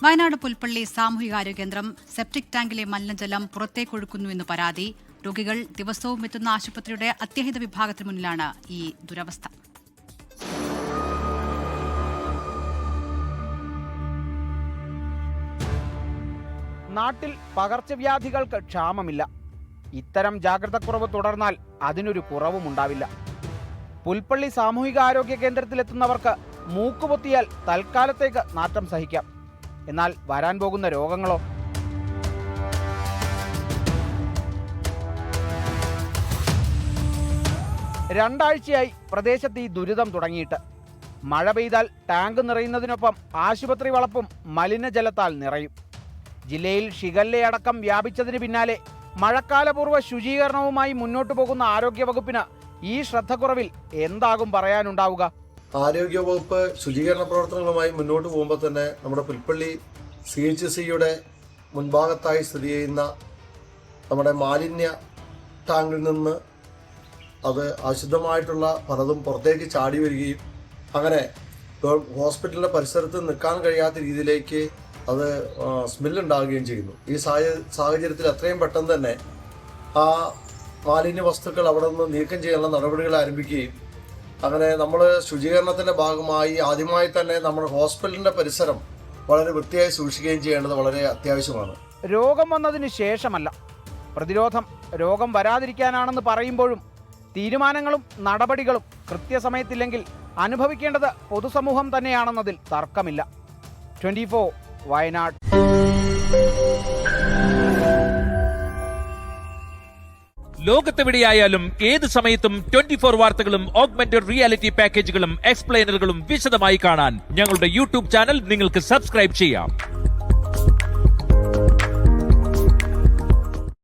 വയനാട് പുൽപ്പള്ളി സാമൂഹികാരോഗ്യ കേന്ദ്രം സെപ്റ്റിക് ടാങ്കിലെ മലിനജലം പുറത്തേക്കൊഴുക്കുന്നുവെന്ന് പരാതി. രോഗികൾ ദിവസവും എത്തുന്ന ആശുപത്രിയുടെ അത്യാഹിത വിഭാഗത്തിന് മുന്നിലാണ് ഈ ദുരവസ്ഥ. നാട്ടിൽ പകർച്ചവ്യാധികൾക്ക് ക്ഷാമമില്ല. ഇത്തരം ജാഗ്രതക്കുറവ് തുടർന്നാൽ അതിനൊരു കുറവുമുണ്ടാവില്ല. പുൽപ്പള്ളി സാമൂഹികാരോഗ്യ കേന്ദ്രത്തിലെത്തുന്നവർക്ക് മൂക്കുപൊത്തിയാൽ തൽക്കാലത്തേക്ക് നാറ്റം സഹിക്കാം. എന്നാൽ വരാൻ പോകുന്ന രോഗങ്ങളോ? രണ്ടാഴ്ചയായി പ്രദേശത്ത് ഈ ദുരിതം തുടങ്ങിയിട്ട്. മഴ പെയ്താൽ ടാങ്ക് നിറയുന്നതിനൊപ്പം ആശുപത്രി വളപ്പും മലിനജലത്താൽ നിറയും. ജില്ലയിൽ ഷിഗല്ലയടക്കം വ്യാപിച്ചതിന് പിന്നാലെ മഴക്കാലപൂർവ്വ ശുചീകരണവുമായി മുന്നോട്ടു പോകുന്ന ആരോഗ്യവകുപ്പിന് ഈ ശ്രദ്ധക്കുറവിൽ എന്താകും പറയാനുണ്ടാവുക? ആരോഗ്യവകുപ്പ് ശുചീകരണ പ്രവർത്തനങ്ങളുമായി മുന്നോട്ട് പോകുമ്പോൾ തന്നെ നമ്മുടെ പുൽപ്പള്ളി CHC-യുടെ മുൻഭാഗത്തായി സ്ഥിതി ചെയ്യുന്ന നമ്മുടെ മാലിന്യ ടാങ്കിൽ നിന്ന് അത് അശുദ്ധമായിട്ടുള്ള പലതും പുറത്തേക്ക് ചാടി വരികയും അങ്ങനെ ഹോസ്പിറ്റലിൻ്റെ പരിസരത്ത് നിൽക്കാൻ കഴിയാത്ത രീതിയിലേക്ക് അത് സ്മെല്ലുണ്ടാവുകയും ചെയ്യുന്നു. ഈ സാഹചര്യത്തിൽ എത്രയും പെട്ടെന്ന് തന്നെ ആ മാലിന്യ വസ്തുക്കൾ അവിടെ നിന്ന് നീക്കം ചെയ്യാനുള്ള നടപടികൾ ആരംഭിക്കുകയും അങ്ങനെ നമ്മൾ ശുചീകരണത്തിൻ്റെ ഭാഗമായി ആദ്യമായി തന്നെ നമ്മുടെ ഹോസ്പിറ്റലിൻ്റെ പരിസരം വളരെ വൃത്തിയായി സൂക്ഷിക്കുകയും ചെയ്യേണ്ടത് വളരെ അത്യാവശ്യമാണ്. രോഗം വന്നതിന് ശേഷമല്ല, പ്രതിരോധം രോഗം വരാതിരിക്കാനാണെന്ന് പറയുമ്പോഴും തീരുമാനങ്ങളും നടപടികളും കൃത്യസമയത്തില്ലെങ്കിൽ അനുഭവിക്കേണ്ടത് പൊതുസമൂഹം തന്നെയാണെന്നതിൽ തർക്കമില്ല. 24 വയനാട്. ലോകത്തെവിടെയായാലും ഏത് സമയത്തും 24 വാർത്തകളും ഓഗ്മെന്റഡ് റിയാലിറ്റി പാക്കേജുകളും എക്സ്പ്ലെയിനറുകളും വിശദമായി കാണാൻ ഞങ്ങളുടെ യൂട്യൂബ് ചാനൽ നിങ്ങൾക്ക് സബ്സ്ക്രൈബ് ചെയ്യാം.